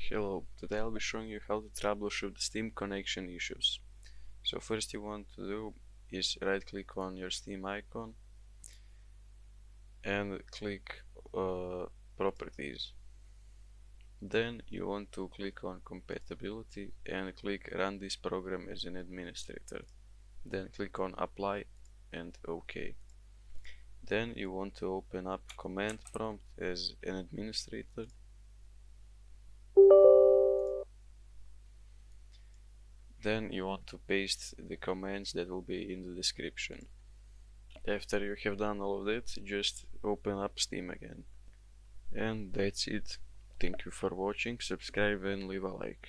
Hello, today I'll be showing you how to troubleshoot Steam connection issues. So first you want to do is right click on your Steam icon and click properties. Then you want to click on compatibility and click run this program as an administrator. Then click on apply and OK. Then you want to open up command prompt as an administrator. Then you want to paste the commands that will be in the description. After you have done all of that, just open up Steam again. And that's it. Thank you for watching, subscribe and leave a like.